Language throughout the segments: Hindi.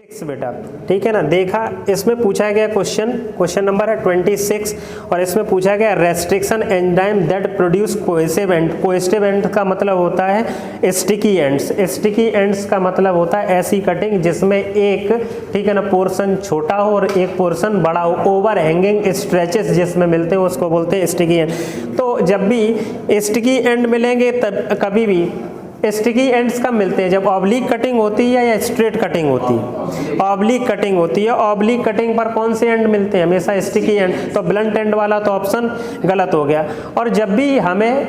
बेटा, ठीक है ना। देखा, इसमें पूछा गया क्वेश्चन नंबर है 26 और इसमें पूछा गया restriction enzyme that produce cohesive and. Cohesive and का मतलब होता है स्टिकी एंड्स। स्टिकी एंड्स का मतलब होता है ऐसी कटिंग जिसमें एक, ठीक है ना, पोर्शन छोटा हो और एक पोर्शन बड़ा हो। ओवर हैंगिंग स्ट्रेचेस जिसमें मिलते हैं उसको बोलते हैं स्टिकी एंड। तो जब भी स्टिकी एंड मिलेंगे तब कभी भी स्टिकी एंड्स कब मिलते हैं, जब ऑब्लिक कटिंग होती है या स्ट्रेट कटिंग होती है। ऑब्लिक कटिंग होती है। ऑब्लिक कटिंग पर कौन से एंड मिलते हैं, हमेशा स्टिकी एंड। तो ब्लंट एंड वाला तो ऑप्शन गलत हो गया। और जब भी हमें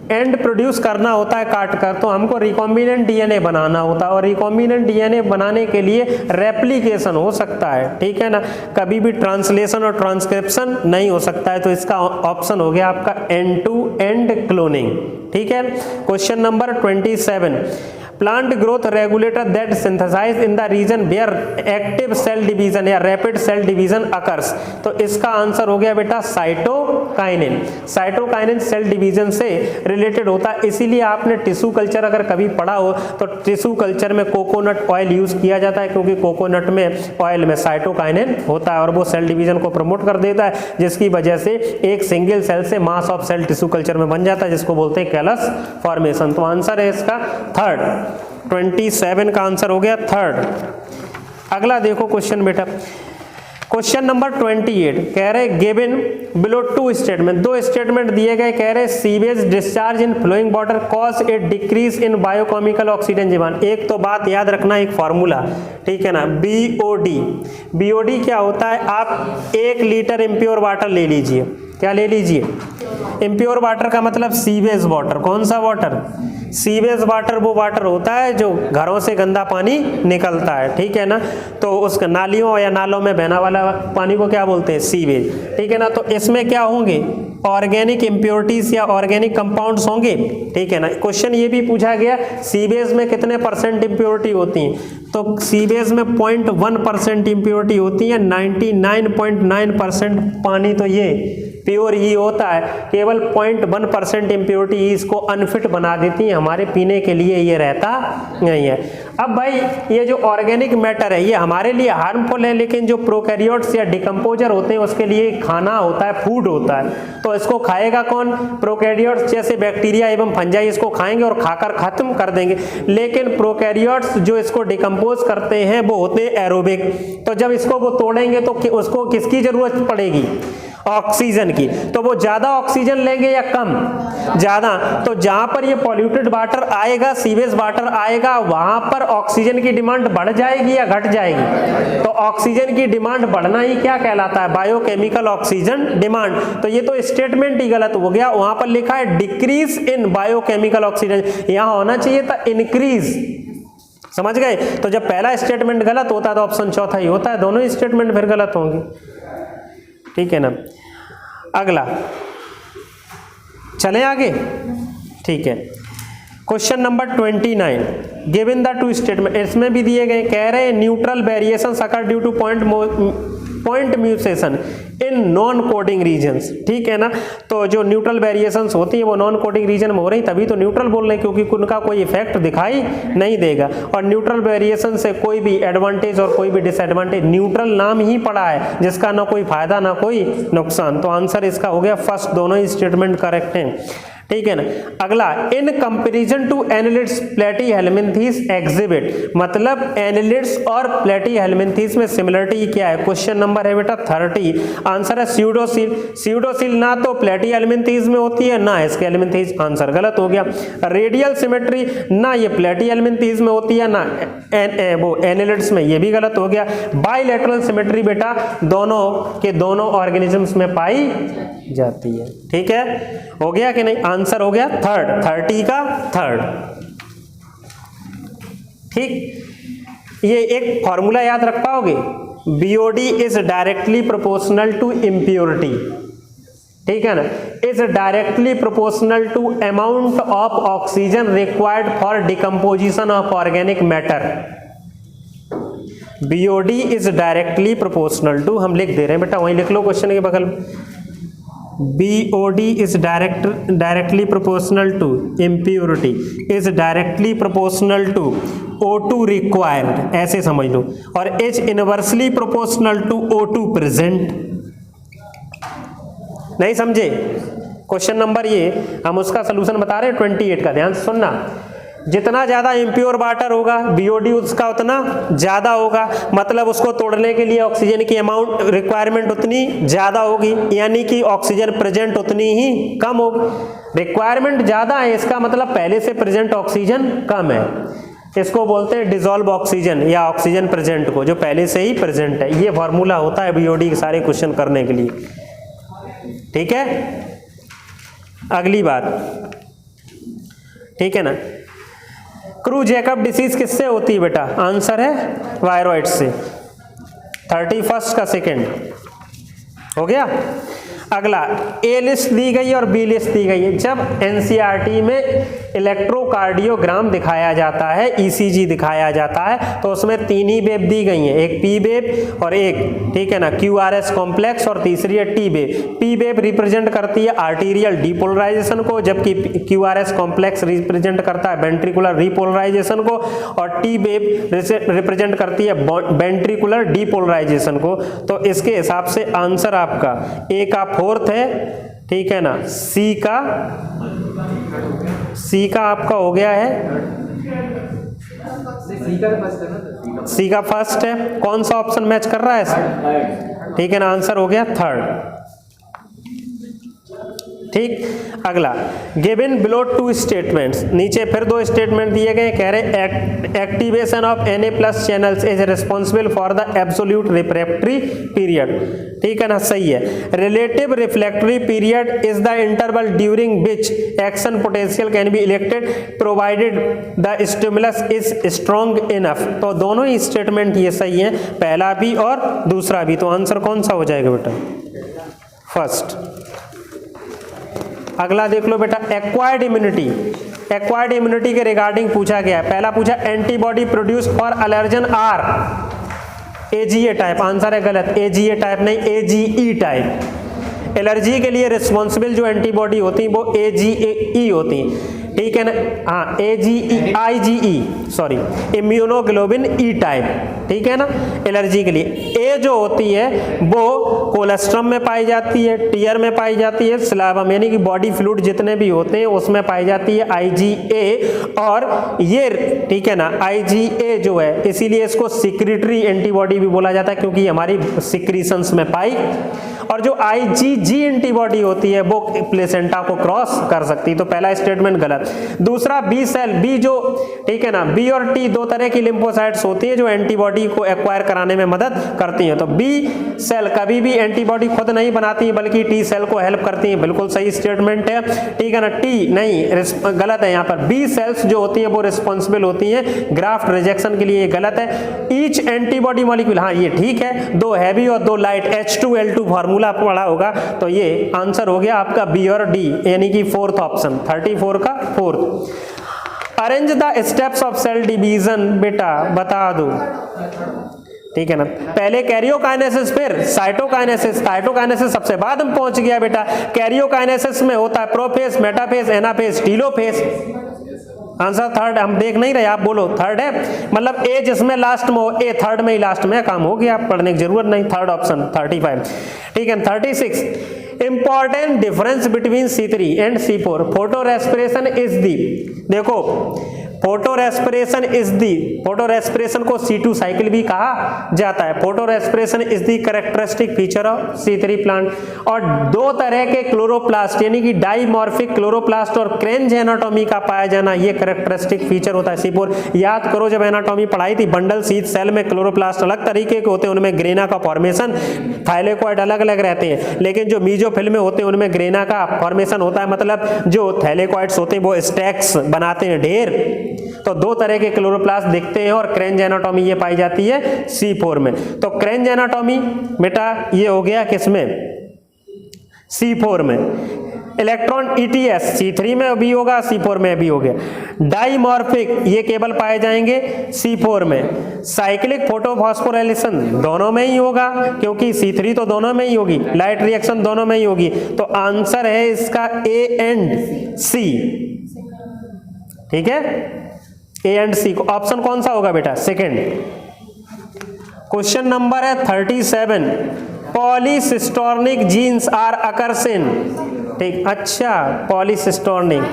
एंड प्रोड्यूस करना होता है काट कर, तो हमको रिकॉम्बिनेंट डीएनए बनाना होता है और रिकॉम्बिनेंट डीएनए बनाने के लिए रेप्लिकेशन हो सकता है, ठीक है ना। कभी भी ट्रांसलेशन और ट्रांसक्रिप्शन नहीं हो सकता है। तो इसका ऑप्शन हो गया आपका एंड टू एंड क्लोनिंग, ठीक है। Question number 27, plant growth regulator that synthesize in the region where active cell division या रैपिड सेल डिवीजन अकर्स। तो इसका आंसर हो गया बेटा साइटोकाइनिन। साइटोकाइनिन सेल डिवीजन से रिलेटेड होता है, इसीलिए आपने टिश्यू कल्चर अगर कभी पढ़ा हो तो टिश्यू कल्चर में कोकोनट ऑयल यूज किया जाता है, क्योंकि कोकोनट में ऑयल में साइटोकाइनिन होता है और वो सेल डिवीजन को प्रमोट कर देता है, जिसकी वजह से एक सिंगल सेल से mass of cell tissue culture में बन जाता है, जिसको बोलते हैं कैलस फॉर्मेशन। तो आंसर है इसका थर्ड। 27 का आंसर हो गया थर्ड। अगला देखो क्वेश्चन बेटा, क्वेश्चन नंबर 28 कह रहे गिवन बिलो टू स्टेटमेंट। दो स्टेटमेंट दिए गए, कह रहे sewage discharge in flowing water cause a decrease in biochemical oxygen demand. एक तो बात याद रखना, एक फॉर्मूला, ठीक है ना, बीओडी। बीओडी क्या होता है, आप 1 लीटर इम्प्योर वाटर ले लीजिए। क्या ले लीजिए, इम्प्योर वाटर का मतलब सीवेज वाटर। कौन सा वाटर, सीवेज वाटर। वो वाटर होता है जो घरों से गंदा पानी निकलता है, ठीक है ना। तो उस नालियों या नालों में बहना वाला पानी को क्या बोलते हैं, सीवेज, ठीक है ना। तो इसमें क्या होंगे, ऑर्गेनिक इम्प्योरिटीज या ऑर्गेनिक कंपाउंड्स होंगे, ठीक है ना। क्वेश्चन ये भी पूछा गया सीवेज में कितने % इम्प्योरिटी होती है, तो सीवेज में 0.1% इम्प्योरिटी होती है। 99.9% पानी तो ये प्योर ही होता है, केवल 0.1% इम्प्योरिटी इसको अनफिट बना देती है, हमारे पीने के लिए ये रहता नहीं है। अब भाई ये जो ऑर्गेनिक मैटर है ये हमारे लिए हार्मफुल है, लेकिन जो प्रोकैरियोट्स या डिकम्पोजर होते हैं उसके लिए खाना होता है, फूड होता है। तो इसको खाएगा कौन, प्रोकैरियोट्स जैसे बैक्टीरिया एवं फंजाई इसको खाएंगे और खाकर खत्म कर देंगे। लेकिन प्रोकैरियोट्स जो इसको डिकम्पोज करते हैं वो होते हैं एरोबिक। तो जब इसको वो तोड़ेंगे तो उसको किसकी जरूरत पड़ेगी, ऑक्सीजन की। तो वो ज्यादा ऑक्सीजन लेंगे या कम, ज्यादा। तो जहां पर ये पॉल्यूटेड वाटर आएगा, सीवेज वाटर आएगा, वहां पर ऑक्सीजन की डिमांड बढ़ जाएगी या घट जाएगी। तो ऑक्सीजन की डिमांड बढ़ना ही क्या कहलाता है, बायोकेमिकल ऑक्सीजन डिमांड। तो ये तो स्टेटमेंट ही गलत हो गया, वहां पर लिखा है डिक्रीज इन बायोकेमिकल ऑक्सीजन, यहां होना चाहिए था इंक्रीज। समझ गए। तो जब पहला स्टेटमेंट गलत होता है तो ऑप्शन चौथा ही होता है, दोनों ही स्टेटमेंट फिर गलत होंगे, ठीक है ना। अगला चले आगे, ठीक है। Question number 29 given the two statement. इसमें भी दिए गए, कह रहे neutral variation occur due to point mutation in non coding regions, ठीक है ना। तो जो न्यूट्रल वेरिएशंस होती है वो नॉन कोडिंग रीजन में हो रही, तभी तो न्यूट्रल बोल रहे हैं, क्योंकि उनका कोई इफेक्ट दिखाई नहीं देगा। और न्यूट्रल वेरिएशन से कोई भी एडवांटेज और कोई भी डिसएडवांटेज, न्यूट्रल नाम ही पड़ा है जिसका ना कोई फायदा ना कोई नुकसान। तो आंसर इसका हो गया फर्स्ट, दोनों ही स्टेटमेंट करेक्ट हैं, ठीक है ना। अगला इन कंपैरिजन टू एनालिड्स प्लेटी हेलमिंथीस एग्जिबिट, मतलब एनालिड्स और प्लेटी हेलमिंथीस में सिमिलरिटी क्या है। क्वेश्चन नंबर है बेटा 30, आंसर है स्यूडोसिल। स्यूडोसिल ना तो प्लेटी हेलमिंथीस में होती है ना इसके हेलमिंथीस, आंसर गलत हो गया। रेडियल सिमेट्री ना ये प्लेटी हेलमिंथीस में होती है ना वो एनालिड्स में, ये भी गलत हो गया। बाइलेटरल सिमेट्री बेटा दोनों के दोनों ऑर्गेनिजम्स में पाई जाती है, ठीक है। हो गया कि नहीं, आंसर हो गया थर्ड, 30 का थर्ड, ठीक। ये एक फॉर्मूला याद रख पाओगे, BOD is directly proportional to impurity, ठीक है ना, is directly proportional to amount of oxygen required for decomposition of organic matter. BOD is directly proportional to, हम लिख दे रहे हैं बेटा, वहीं लिख लो क्वेश्चन के बगल में। BOD is directly proportional to impurity is directly proportional to O2 required, ऐसे समझ लो, और H inversely proportional to O2 present। नहीं समझे? क्वेश्चन नंबर ये हम उसका सोल्यूशन बता रहे हैं 28 का, ध्यान से सुनना। जितना ज्यादा इम्प्योर वाटर होगा BOD उसका उतना ज्यादा होगा, मतलब उसको तोड़ने के लिए ऑक्सीजन की अमाउंट रिक्वायरमेंट उतनी ज्यादा होगी, यानी कि ऑक्सीजन प्रेजेंट उतनी ही कम होगी। रिक्वायरमेंट ज्यादा है इसका मतलब पहले से प्रेजेंट ऑक्सीजन कम है, इसको बोलते हैं डिसॉल्व ऑक्सीजन या ऑक्सीजन प्रेजेंट को, जो पहले से ही प्रेजेंट है। ये फॉर्मूला होता है BOD के सारे क्वेश्चन करने के लिए, ठीक है। अगली बात, ठीक है ना, क्रू जैकब डिसीज किससे होती है बेटा? आंसर है वायरॉइड से। 31 का सेकेंड हो गया। अगला ए लिस्ट दी गई और बी लिस्ट दी गई है। जब एनसीईआरटी में इलेक्ट्रोकार्डियोग्राम दिखाया जाता है, ईसीजी दिखाया जाता है, तो उसमें तीन ही वेव दी गई हैं, एक पी वेव और एक, ठीक है ना, क्यूआरएस कॉम्प्लेक्स और तीसरी है T wave. P wave represent करती है आर्टीरियल डीपोलराइजेशन को, जबकि क्यूआरएस कॉम्प्लेक्स रिप्रेजेंट करता है वेंट्रिकुलर रिपोलराइजेशन को, और टी वेव रिप्रेजेंट करती है वेंट्रिकुलर डीपोलराइजेशन को। तो इसके हिसाब से आंसर आपका ए का फोर्थ है, ठीक है ना, सी का आपका हो गया है, सी का फर्स्ट है। कौन सा ऑप्शन मैच कर रहा है इसमें? ठीक है ना, आंसर हो गया थर्ड। ठीक। अगला, गिवन बिलो टू स्टेटमेंट्स, नीचे फिर दो स्टेटमेंट दिए गए, कह रहे activation of Na+ channels is responsible for the absolute refractory period, ठीक है ना, सही है। Relative refractory period is the interval during which action potential can be elicited provided the stimulus is strong enough. तो दोनों ही स्टेटमेंट ये सही है, पहला भी और दूसरा भी। तो आंसर कौन सा हो जाएगा बेटा? फर्स्ट। अगला देख लो बेटा, एक्वायर्ड इम्यूनिटी। एक्वायर्ड इम्यूनिटी के रिगार्डिंग पूछा गया है। पहला पूछा antibody produce for allergen are AGA type, answer है गलत, AGA टाइप नहीं, AGE टाइप। एलर्जी के लिए रिस्पॉन्सिबल जो एंटीबॉडी होती है वो AGE होती है, ठीक है ना, हाँ, IgE sorry, immunoglobulin E type, ठीक है ना, एलर्जी के लिए। ए जो होती है वो कोलेस्ट्रम में पाई जाती है, टीयर में पाई जाती है, स्लावम यानी कि बॉडी फ्लूइड जितने भी होते हैं उसमें पाई जाती है IgA, और ये, ठीक है ना, IgA जो है, इसीलिए इसको सिक्रीटरी एंटीबॉडी भी बोला जाता है, क्योंकि हमारी सिक्रीशंस में पाई। और जो IgG एंटीबॉडी होती है वो प्लेसेंटा को क्रॉस कर सकती है। तो पहला स्टेटमेंट गलत। दूसरा, बी सेल, बी जो, ठीक है ना, बी और टी दो तरह की लिम्फोसाइट्स होती है जो एंटीबॉडी को एक्वायर कराने में मदद करती हैं। तो बी सेल कभी भी एंटीबॉडी खुद नहीं बनाती बल्कि टी सेल को हेल्प करती हैं, बिल्कुल सही स्टेटमेंट है, ठीक है ना। टी नहीं, गलत है यहाँ पर। बी सेल्स जो होती है वो रिस्पॉन्सिबल होती हैं ग्राफ्ट रिजेक्शन के लिए, ये गलत है। ईच एंटीबॉडी मॉलिक्यूल, हाँ ये ठीक है, दो हैवी और दो लाइट, H2L2 फार्मूला पढ़ा होगा। तो ये आंसर हो गया आपका बी और डी, यानी कि फोर्थ ऑप्शन, 34 का fourth. Arrange the steps of cell division, बेटा बता दो, ठीक है ना, पहले कैरियोकाइनेसिस फिर साइटोकाइनेसिस, साइटोकाइनेसिस सबसे बाद में पहुंच गया बेटा। कैरियोकाइनेसिस में होता है prophase, metaphase, anaphase, telophase. Answer third, हम देख नहीं रहे, आप बोलो थर्ड है, मतलब ए जिसमें लास्ट में हो, ए थर्ड में ही लास्ट में, काम हो गया, आप पढ़ने की जरूरत नहीं, थर्ड ऑप्शन 35, ठीक है। 36, important difference between C3 and C4, photorespiration is the, देखो photorespiration is the, photorespiration को C2 साइकिल भी कहा जाता है। Photorespiration is the characteristic feature of C3 plant. और दो तरह के क्लोरोप्लास्ट यानी कि डाइमॉर्फिक क्लोरोप्लास्ट और क्रेंज एनाटॉमी का पाया जाना, ये कैरेक्टरिस्टिक फीचर होता है C4। याद करो जब एनाटॉमी पढ़ाई थी, बंडल शीथ सेल में क्लोरोप्लास्ट अलग तरीके के होते हैं, उनमें ग्रेना का फॉर्मेशन, थाइलेकॉइड अलग अलग रहते हैं, लेकिन जो मीजोफिल में होते हैं उनमें ग्रेना का फॉर्मेशन होता है, मतलब जो थैलेकॉइड्स होते हैं वो स्टैक्स बनाते हैं, ढेर। तो दो तरह के क्लोरोप्लास्ट दिखते हैं, और क्रेंज एनाटॉमी ये पाई जाती है C4 में। तो क्रेंज एनाटॉमी बेटा ये हो गया किसमें? C4 में। इलेक्ट्रॉन ETS C3 में भी होगा, C4 में भी हो गया। डाइमॉर्फिक ये केवल पाए जाएंगे C4 में। साइक्लिक फोटोफॉस्फोराइलेशन दोनों में ही होगा, क्योंकि C3 तो दोनों में ही होगी, लाइट रिएक्शन दोनों में ही होगी। तो आंसर है इसका A एंड C। ठीक है, A एंड C। ऑप्शन कौन सा होगा बेटा? सेकेंड। क्वेश्चन नंबर है 37। पॉलीसिस्टोर्निक जीन्स आर अकर्स इन। ठीक, अच्छा पॉलीसिस्टोर्निक,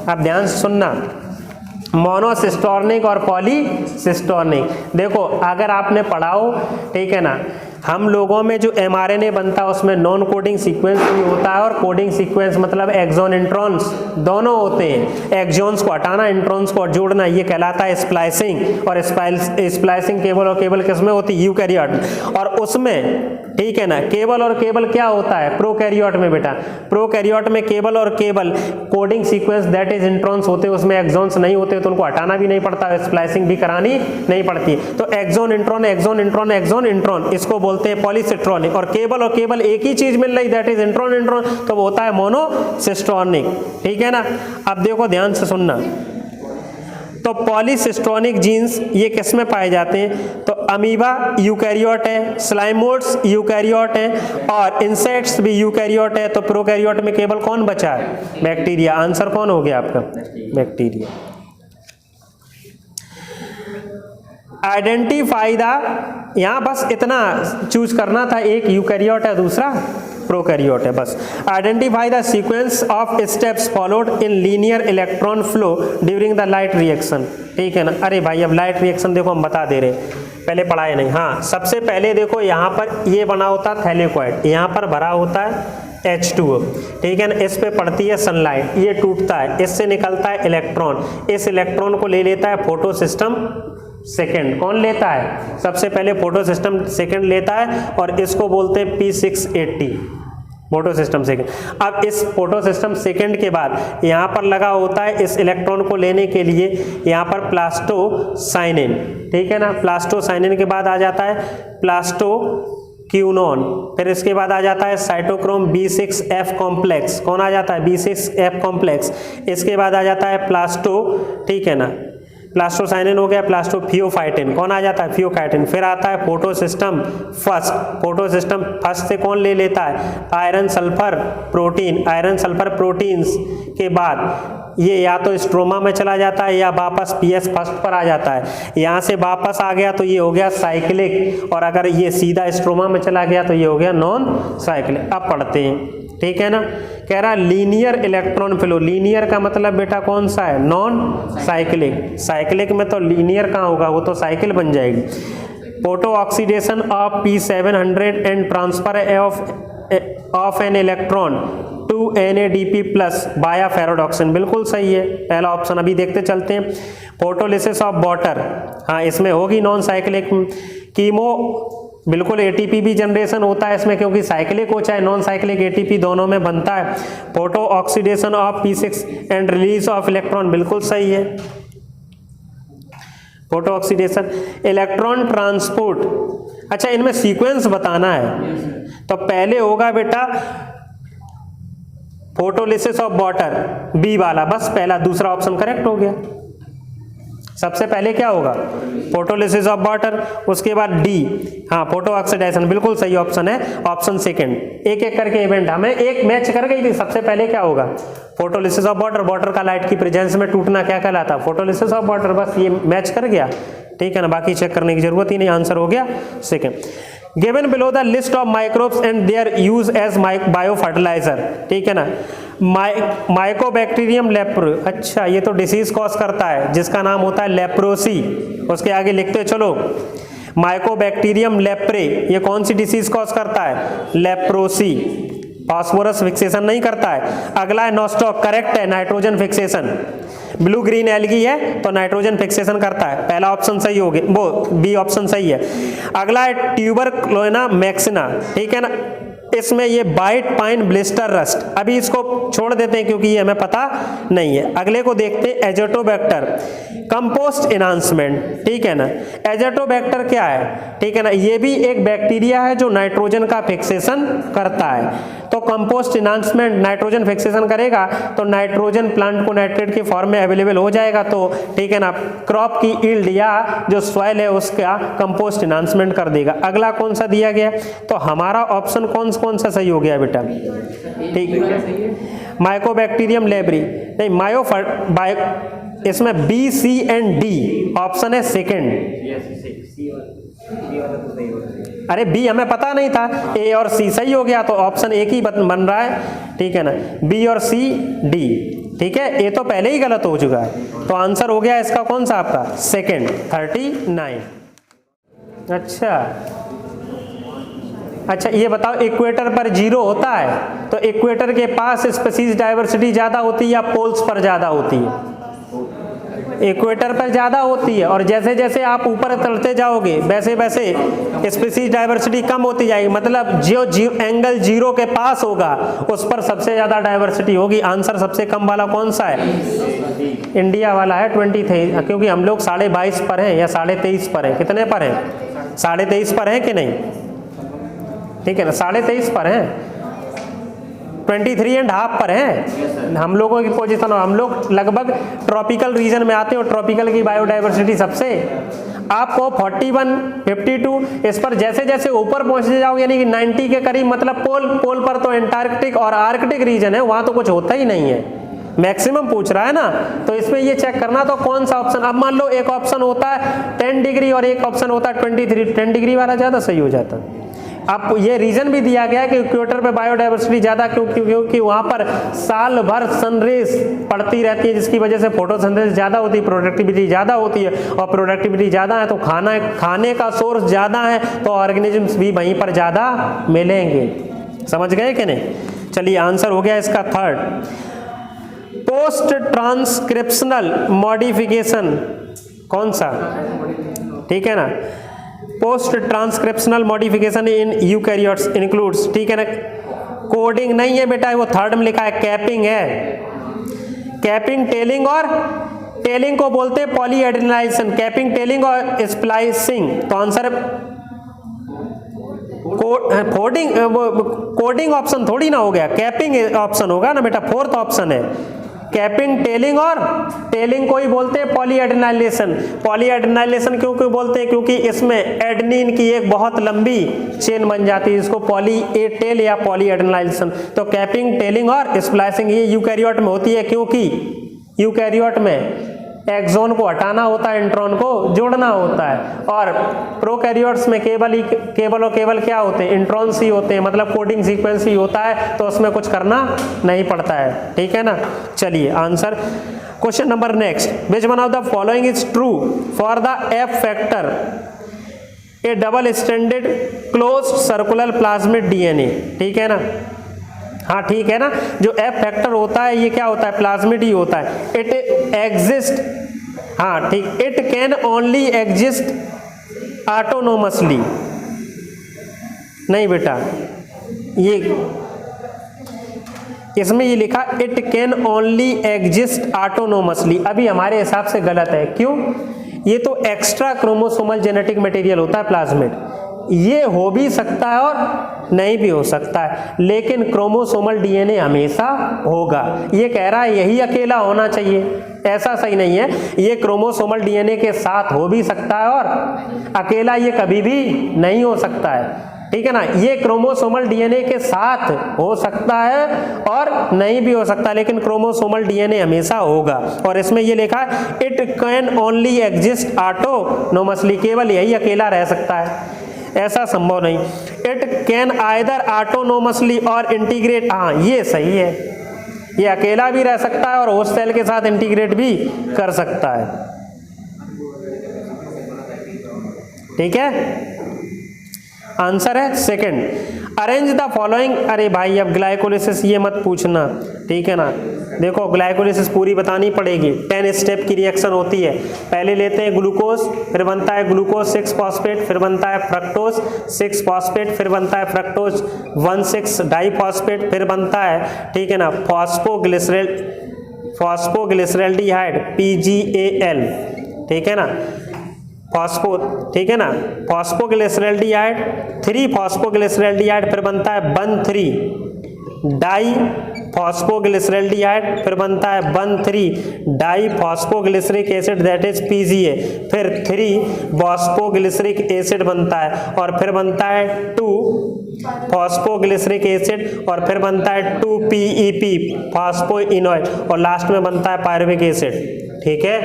आप ध्यान से सुनना, मोनोसिस्टोर्निक और पॉलीसिस्टोर्निक। देखो अगर आपने पढ़ा हो, ठीक है ना, हम लोगों में जो mRNA बनता है उसमें नॉन कोडिंग सीक्वेंस भी होता है और कोडिंग सीक्वेंस, मतलब एक्सॉन इंट्रॉन्स दोनों होते हैं। एक्सॉन्स को हटाना, इंट्रॉन्स को जोड़ना, ये कहलाता है स्प्लाइसिंग। और स्प्लाइसिंग केबल और केबल किसमें होती है? यूकैरियोट। और उसमें, ठीक है ना, केबल और केबल क्या होता है? प्रोकैरियोट में बेटा। प्रोकैरियोट में केबल और cable coding sequence that is introns होते हैं, उसमें एक्सॉन्स नहीं होते, तो उनको हटाना भी नहीं पड़ता, स्प्लाइसिंग भी करानी नहीं पड़ती। तो exon intron, exon intron, exon intron, इसको बोलते हैं पॉलीसिस्टोर्निक। और केबल एक ही चीज मिल रही, दैट इज इंट्रॉन इंट्रॉन, तो वो होता है मोनोसिस्टोर्निक। ठीक है ना। अब देखो ध्यान से सुनना, तो पॉलीसिस्टोनिक जीन्स ये किस में पाए जाते हैं? तो अमीबा यूकैरियोट है, स्लाइमोड्स यूकैरियोट है, और इंसेक्ट्स भी यूकैरियोट है। तो प्रोकैरियोट में केवल कौन बचा है? बैक्टीरिया। आंसर कौन हो गया आपका? बैक्टीरिया। आइडेंटिफाई द, यहां बस इतना चूज करना था, एक यूकैरियोट है, दूसरा प्रोकैरियोट है, बस। Identify the sequence of steps followed in linear electron flow during the light reaction. ठीक है ना। अरे भाई अब लाइट रिएक्शन देखो हम बता दे रहे, पहले पढ़ाए नहीं। हाँ, सबसे पहले देखो यहाँ पर ये बना होता है थैलेक्वाइड, यहाँ पर भरा होता है H2O। ठीक है ना। इस पे पड़ती है सनलाइट, ये टूटता है, इससे निकलता है इलेक्ट्रॉन। इस इलेक्ट्रॉन को ले लेता है फोटो सिस्टम सेकेंड। कौन लेता है? सबसे पहले फोटो सिस्टम सेकेंड लेता है, और इसको बोलते हैं P680, फोटो सिस्टम सेकेंड। अब इस फोटो सिस्टम सेकेंड के बाद यहाँ पर लगा होता है, इस इलेक्ट्रॉन को लेने के लिए यहाँ पर प्लास्टोसाइनिन। ठीक है ना। प्लास्टोसाइनिन के बाद आ जाता है प्लास्टोक्यूनोन, फिर इसके बाद आ जाता है साइटोक्रोम B6F कॉम्प्लेक्स। कौन आ जाता है? B6F complex. इसके बाद आ जाता है प्लास्टो, ठीक है ना, प्लास्टोसाइनिन हो गया, प्लास्टोफियोफाइटिन। कौन आ जाता है? फियोकाइटिन। फिर आता है फोटोसिस्टम फर्स्ट। फोटोसिस्टम फर्स्ट से कौन ले लेता है? Iron sulphur protein. Iron sulphur proteins के बाद ये या तो स्ट्रोमा में चला जाता है या वापस PS फर्स्ट पर आ जाता है। यहाँ से वापस आ गया तो ये हो गया साइक्लिक, और अगर ये सीधा स्ट्रोमा में चला गया तो ये हो गया नॉन साइक्लिक। अब पढ़ते हैं, ठीक है ना। कह रहा लीनियर इलेक्ट्रॉन फ्लो। लीनियर का मतलब बेटा कौन सा है? Non cyclic. साइक्लिक में तो लीनियर कहाँ होगा, वो तो साइकिल बन जाएगी। Photo oxidation of P700 and transfer of an electron to NADP plus via ferredoxin. बिल्कुल सही है पहला ऑप्शन। अभी देखते चलते हैं। फोटोलिसिस ऑफ वाटर, हाँ इसमें होगी नॉन साइक्लिक। कीमो, बिल्कुल ATP भी जनरेशन होता है इसमें, क्योंकि साइक्लिक हो चाहे नॉन साइक्लिक ATP दोनों में बनता है। Photo oxidation of P6 and release of electron, बिल्कुल सही है। Photo oxidation, electron transport. अच्छा इनमें सीक्वेंस बताना है, तो पहले होगा बेटा फोटोलिसिस ऑफ वाटर, बी वाला, बस पहला, दूसरा ऑप्शन करेक्ट हो गया। सबसे पहले क्या होगा? फोटोलिसिस ऑफ वाटर, उसके बाद डी, हाँ फोटो ऑक्सीडेशन, बिल्कुल सही ऑप्शन है, ऑप्शन सेकंड। एक एक करके इवेंट हमें एक मैच कर गई थी। सबसे पहले क्या होगा? फोटोलिसिस ऑफ वाटर, वाटर का लाइट की प्रेजेंस में टूटना क्या कहलाता? Photolysis of water. बस ये मैच कर गया, ठीक है ना, बाकी चेक करने की जरूरत ही नहीं, आंसर हो गया second. Given below the list of microbes and their use as bio fertilizer, ठीक है ना। माइकोबैक्टीरियम लेप्रो, अच्छा ये तो डिसीज कॉज करता है जिसका नाम होता है लेप्रोसी। उसके आगे लिखते चलो, माइकोबैक्टीरियम लेप्रे, ये कौन सी डिसीज कॉज करता है? लेप्रोसी। फास्फोरस फिक्सेशन नहीं करता है। अगला है नोस्टॉक, करेक्ट है, nitrogen fixation. Blue green algae है तो नाइट्रोजन फिक्सेशन करता है, पहला ऑप्शन सही हो गया, वो बी ऑप्शन सही है। अगला है ट्यूबरक्लोना मैक्सिना, ठीक है ना, इसमें ये बाइट पाइन ब्लिस्टर रस्ट, अभी इसको छोड़ देते हैं क्योंकि ये हमें पता नहीं है। अगले को देखते हैं, एजोटोबैक्टर कंपोस्ट एनहांसमेंट, ठीक है ना। एजोटोबैक्टर क्या है? ठीक है ना, ये भी एक बैक्टीरिया है जो नाइट्रोजन का फिक्सेशन करता है। तो कंपोस्ट इन्हांसमेंट नाइट्रोजन फिक्सेशन करेगा तो नाइट्रोजन प्लांट को नाइट्रेट के फॉर्म में अवेलेबल हो जाएगा, तो ठीक है ना, क्रॉप की यील्ड या जो सॉइल है उसका कंपोस्ट इन्हांसमेंट कर देगा। अगला कौन सा दिया गया, तो हमारा ऑप्शन कौन सा सही हो गया बेटा, ठीक है, माइकोबैक्टीरियम लेबरी नहीं, इसमें B C and D option है सेकेंड। अरे बी हमें पता नहीं था, ए और सी सही हो गया तो ऑप्शन एक ही बन रहा है, ठीक है ना, बी और सी डी, ठीक है, ए तो पहले ही गलत हो चुका है, तो आंसर हो गया इसका कौन सा आपका सेकेंड 39। अच्छा ये बताओ, इक्वेटर पर 0 होता है तो इक्वेटर के पास स्पीशीज डाइवर्सिटी ज्यादा होती है या पोल्स पर ज्यादा होती है? इक्वेटर पर ज्यादा होती है, और जैसे जैसे आप ऊपर चढ़ते जाओगे वैसे वैसे स्पीशीज डाइवर्सिटी कम होती जाएगी, मतलब जो एंगल 0 के पास होगा उस पर सबसे ज्यादा डाइवर्सिटी होगी। आंसर सबसे कम वाला कौन सा है? इंडिया वाला है 23, क्योंकि हम लोग 22.5 पर हैं या 23.5 पर हैं, कितने पर हैं? 23.5 पर हैं कि नहीं, ठीक है ना, 23.5 पर हैं, 23.5 पर हैं हम लोगों की पोजीशन, और हम लोग लगभग ट्रॉपिकल रीजन में आते हैं और ट्रॉपिकल की बायोडाइवर्सिटी सबसे, आपको 41, 52 इस पर जैसे जैसे ऊपर पहुंचते जाओगे यानी कि 90 के करीब, मतलब पोल पर तो एंटार्कटिक और आर्कटिक रीजन है, वहां तो कुछ होता ही नहीं है, मैक्सिमम पूछ रहा है ना, तो इसमें ये चेक करना तो कौन सा ऑप्शन, अब मान लो एक ऑप्शन होता है 10 डिग्री और एक ऑप्शन होता है 23, 10 डिग्री वाला ज्यादा सही हो जाता है। अब ये रीजन भी दिया गया है कि इक्वेटर पे बायोडाइवर्सिटी ज्यादा क्योंकि वहां पर साल भर सनरेज पड़ती रहती है, जिसकी वजह से फोटोसिंथेसिस ज्यादा होती है, प्रोडक्टिविटी ज्यादा होती है, और प्रोडक्टिविटी ज्यादा है तो खाने का सोर्स ज्यादा है तो ऑर्गेनिजम्स भी वहीं पर ज्यादा मिलेंगे। समझ गए कि नहीं? चलिए आंसर हो गया इसका थर्ड। पोस्ट ट्रांसक्रिप्शनल मॉडिफिकेशन कौन सा, ठीक है ना, post transcriptional modification in eukaryotes includes, ठीक है ना, कोडिंग नहीं है बेटा, वो थर्ड में लिखा है, कैपिंग है, कैपिंग, टेलिंग, और टेलिंग को बोलते हैं पॉलीएडेनाइजेशन, कैपिंग, टेलिंग और स्प्लाइसिंग, तो आंसर कोडिंग ऑप्शन थोड़ी ना हो गया, कैपिंग ऑप्शन होगा ना बेटा, फोर्थ ऑप्शन है, कैपिंग, टेलिंग, और टेलिंग को ही बोलते हैं पॉलीएडेनाइलेशन। पॉलीएडेनाइलेशन क्यों बोलते हैं? क्योंकि इसमें एडेनिन की एक बहुत लंबी चेन बन जाती है, इसको पॉली ए टेल या पॉलीएडेनाइलेशन। तो कैपिंग, टेलिंग और स्प्लाइसिंग ये यूकैरियोट में होती है, क्योंकि यूकैरियोट में एक्सोन को हटाना होता है, इंट्रॉन को जोड़ना होता है, और प्रोकैरियोट्स में केवल क्या होते हैं, इंट्रॉन्स ही होते हैं, मतलब कोडिंग सीक्वेंस ही होता है, तो उसमें कुछ करना नहीं पड़ता है, ठीक है ना। चलिए answer, question number next, which one of the following is true for the F factor A double standard closed circular plasmid DNA, ठीक है ना, हाँ ठीक है ना, जो एफ फैक्टर होता है ये क्या होता है, प्लाज्मिड ही होता है, इट एग्जिस्ट, हाँ ठीक, it can only exist autonomously, नहीं बेटा, ये इसमें ये लिखा it can only exist autonomously, अभी हमारे हिसाब से गलत है, क्यों? ये तो एक्स्ट्रा क्रोमोसोमल जेनेटिक मटेरियल होता है प्लाज्मिड, ये हो भी सकता है और नहीं भी हो सकता है, लेकिन क्रोमोसोमल डीएनए हमेशा होगा। ये कह रहा है यही अकेला होना चाहिए, ऐसा सही नहीं है, ये क्रोमोसोमल डीएनए के साथ हो भी सकता है और अकेला ये कभी भी नहीं हो सकता है, ठीक है ना। ये क्रोमोसोमल डीएनए के साथ हो सकता है और नहीं भी हो सकता, लेकिन क्रोमोसोमल डीएनए हमेशा होगा। और इसमें ये लिखा है it can only exist autonomously, केवल यही अकेला रह सकता है, ऐसा संभव नहीं। इट कैन आइदर ऑटोनोमसली और इंटीग्रेट, हाँ ये सही है, ये अकेला भी रह सकता है और होस्ट सेल के साथ इंटीग्रेट भी कर सकता है, ठीक है। आंसर है सेकंड। अरेंज द फॉलोइंग, अरे भाई अब ग्लाइकोलिसिस ये मत पूछना, ठीक है ना, देखो ग्लाइकोलिसिस पूरी बतानी पड़ेगी, 10 स्टेप की रिएक्शन होती है। पहले लेते हैं ग्लूकोज, फिर बनता है ग्लूकोज 6 फॉस्फेट, फिर बनता है फ्रक्टोज 6 फॉस्फेट, फिर बनता है फ्रक्टोज 1,6 डाइफॉस्फेट, फिर बनता है, ठीक है ना, फॉस्फोग्लिसरैल्डिहाइड PGAL, ठीक है ना, फॉस्फो, ठीक है ना, फॉस्फोग्लिसरैल्डिहाइड 3 फॉस्फोग्लिसरैल्डिहाइड, फिर बनता है 1,3 डाई फॉस्फोग्लिसरल्डिहाइड, फिर बनता है 1,3 di phosphoglyceric acid that is PGA, फिर 3 फॉस्फोग्लिसरिक एसिड बनता है, और फिर बनता है 2 फॉस्फोग्लिसरिक एसिड, और फिर बनता है 2 PEP फॉस्फोइनोइड, और लास्ट में बनता है पायरुविक एसिड। ठीक है,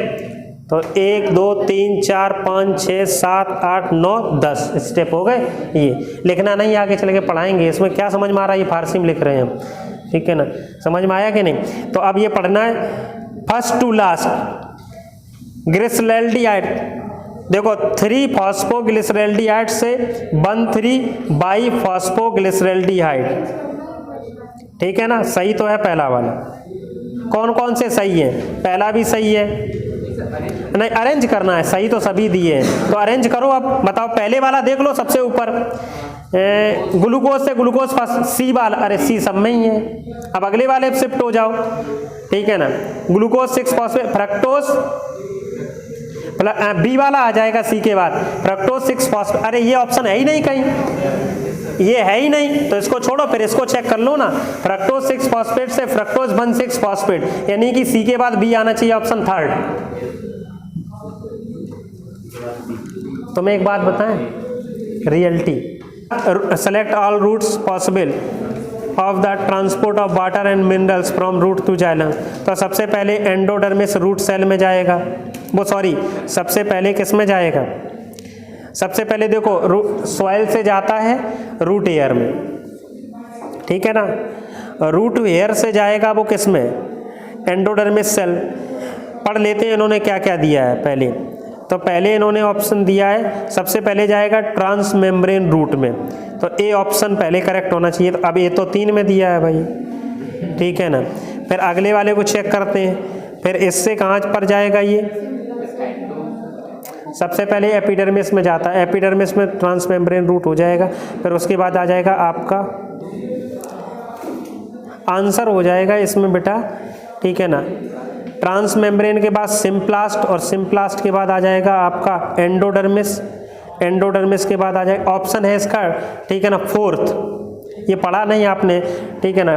तो 1 2 3 4 5 6 7 8 9 10 स्टेप हो गए। ये लिखना नहीं, आगे चल के पढ़ाएंगे। इसमें क्या समझ में आ रहा है, ये फारसी में लिख रहे हैं हम, ठीक है ना, समझ में आया कि नहीं। तो अब ये पढ़ना है फर्स्ट टू लास्ट ग्लिसरल्डिहाइड। देखो 3 फॉस्फोग्लिसरल्डिहाइड से 1,3 बाई फॉस्फोग्लिसरल्डिहाइड, ठीक है ना, सही तो है पहला वाला। कौन कौन से सही है? पहला भी सही है, नहीं अरेंज करना है, सही तो सभी दिए हैं, तो अरेंज करो। अब बताओ, पहले वाला देख लो सबसे ऊपर, ग्लूकोज से ग्लूकोज फर्स्ट, सी वाला, अरे सी सब में ही है। अब अगले वाले पे शिफ्ट हो जाओ, ठीक है ना, ग्लूकोज 6 फॉस्फेट फ्रक्टोज, बी वाला आ जाएगा सी के बाद, फ्रक्टोज 6 फॉस्फेट। अरे ये ऑप्शन है ही नहीं कहीं, ये है ही नहीं, तो इसको छोड़ो, फिर इसको चेक कर लो ना। फ्रक्टोज 6 फॉस्फेट से फ्रक्टोज 1,6 फॉस्फेट, यानी कि सी के बाद बी आना चाहिए, ऑप्शन थर्ड। तो मैं एक बात बताएं, reality, select all routes possible of the transport of water and minerals from root to xylem. तो सबसे पहले एंडोडर्मिस रूट सेल में जाएगा, वो सॉरी सबसे पहले किस में जाएगा? सबसे पहले देखो सॉइल से जाता है रूट एयर में, ठीक है ना, रूट एयर से जाएगा वो किस में? Endodermis cell. पढ़ लेते हैं इन्होंने क्या क्या दिया है पहले। तो पहले इन्होंने ऑप्शन दिया है, सबसे पहले जाएगा ट्रांस मेम्ब्रेन रूट में, तो ए ऑप्शन पहले करेक्ट होना चाहिए। तो अब ये तो 3 में दिया है भाई, ठीक है ना। फिर अगले वाले को चेक करते हैं, फिर इससे कहाँ पर जाएगा ये? सबसे पहले एपिडर्मिस में जाता है, एपिडर्मिस में ट्रांस मेम्ब्रेन रूट हो जाएगा। फिर उसके बाद आ जाएगा आपका आंसर हो जाएगा इसमें बेटा, ठीक है ना, ट्रांस मेम्ब्रेन के बाद सिम्प्लास्ट, और सिम्प्लास्ट के बाद आ जाएगा आपका एंडोडर्मिस, एंडोडर्मिस के बाद आ जाएगा, ऑप्शन है इसका, ठीक है ना, फोर्थ। ये पढ़ा नहीं आपने, ठीक है ना,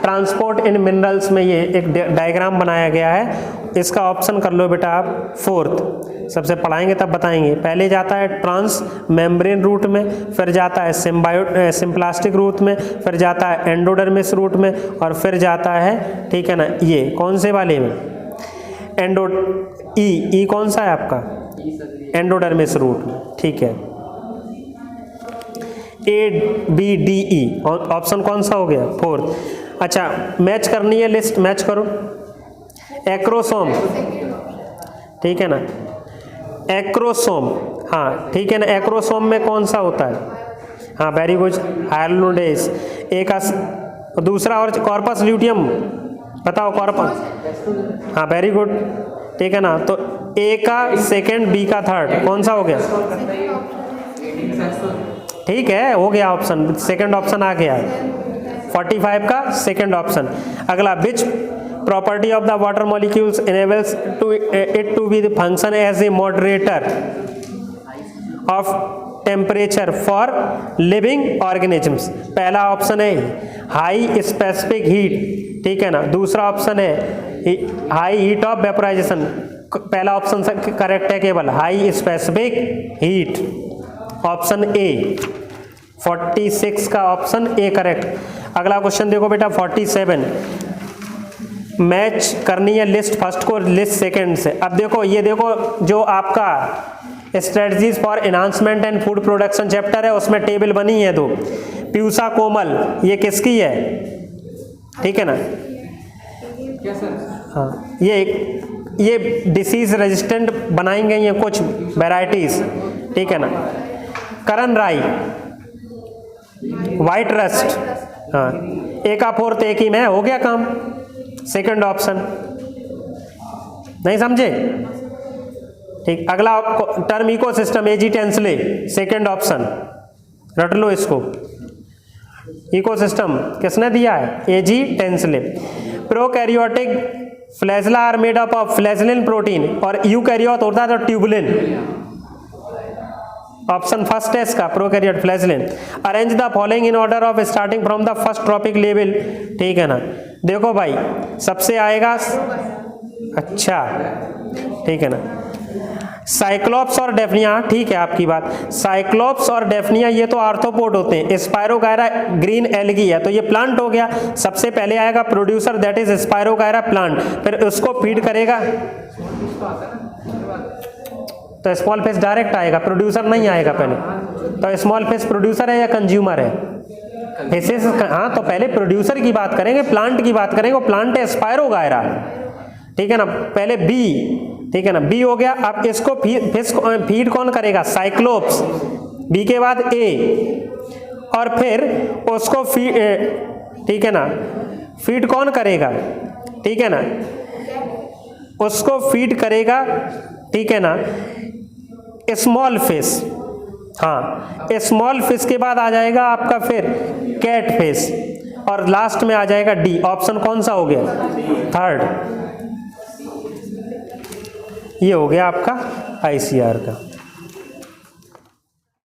ट्रांसपोर्ट इन मिनरल्स में ये एक डायग्राम बनाया गया है, इसका ऑप्शन कर लो बेटा आप फोर्थ। सबसे पढ़ाएंगे तब बताएंगे। पहले जाता है ट्रांस मेम्ब्रेन रूट में, फिर जाता है सिम्प्लास्टिक रूट में, फिर जाता है एंडोडर्मिस रूट में, और फिर जाता है, ठीक है ना, ये कौन से वाले में? ई कौन सा है आपका? एंडोडर्मिस रूट में, ठीक है। ABDE ऑप्शन कौन सा हो गया? फोर्थ। अच्छा, मैच करनी है लिस्ट, मैच करो। एक्रोसोम, ठीक है ना, एक्रोसोम, हाँ ठीक है ना, एक्रोसोम में कौन सा होता है? हाँ वेरी गुड, हाइलोडेज। एक दूसरा और कॉर्पस ल्यूटियम, बताओ कॉर्पस, हाँ वेरी गुड, ठीक है ना। तो ए का सेकंड, बी का थर्ड, कौन सा हो गया? ठीक है, हो गया ऑप्शन, सेकंड ऑप्शन आ गया 45 का सेकंड ऑप्शन। अगला, which property of the water molecules enables to it to be the function as a moderator of temperature for living organisms? पहला ऑप्शन है हाई स्पेसिफिक हीट, ठीक है ना, दूसरा ऑप्शन है हाई हीट ऑफ वेपोराइजेशन। पहला ऑप्शन करेक्ट है केवल, high specific heat, option A, 46 का ऑप्शन ए करेक्ट। अगला क्वेश्चन देखो बेटा 47, मैच करनी है लिस्ट फर्स्ट को लिस्ट सेकंड से। अब देखो ये देखो, जो आपका strategies for enhancement and food production chapter है, उसमें टेबल बनी है 2। प्यूसा कोमल ये किसकी है? ठीक है ना, क्या सर? हाँ ये डिसीज रेजिस्टेंट बनाई गई हैं कुछ वेराइटीज, ठीक है ना। करण राई, वाइट रस्ट, हाँ एक का फोर्थ एक ही में हो गया काम, सेकंड ऑप्शन। नहीं समझे? ठीक, अगला term ecosystem, A G Tansley, second option, रट लो इसको। इकोसिस्टम किसने दिया है? A G Tansley. Prokaryotic flagella are made up of flagellin protein, और यूकैरियोट होता है तो ट्यूबुलिन। ऑप्शन फर्स्ट है इसका, prokaryote flagellant. Arrange the following in order of starting from the first trophic level, ठीक है ना। देखो भाई सबसे आएगा, अच्छा ठीक है ना, साइक्लोप्स और डेफनिया, ठीक है आपकी बात। साइक्लोप्स और डेफनिया ये तो आर्थ्रोपोड होते हैं, स्पायरोगायरा ग्रीन एल्गी है, तो ये प्लांट हो गया। सबसे पहले आएगा producer, that is spirogyra plant, फिर उसको फीड करेगा तो स्मॉल फिश डायरेक्ट आएगा, प्रोड्यूसर नहीं आएगा पहले। तो स्मॉल फिश प्रोड्यूसर है या कंज्यूमर है? फिशेस, हाँ तो पहले प्रोड्यूसर की बात करेंगे, प्लांट की बात करेंगे, वो प्लांट है स्पायरोगायरा, ठीक है ना। पहले बी, ठीक है ना, बी हो गया। अब इसको फिश फीड कौन करेगा? साइक्लोप्स, बी के बाद ए, और फिर उसको फीड, ठीक है ना, फीड कौन करेगा? ठीक है ना, उसको फीड करेगा, ठीक है ना, स्मॉल फिश। हाँ, स्मॉल फिश के बाद आ जाएगा आपका फिर कैट फिश, और लास्ट में आ जाएगा डी। ऑप्शन कौन सा हो गया? थर्ड। ये हो गया आपका ICR का।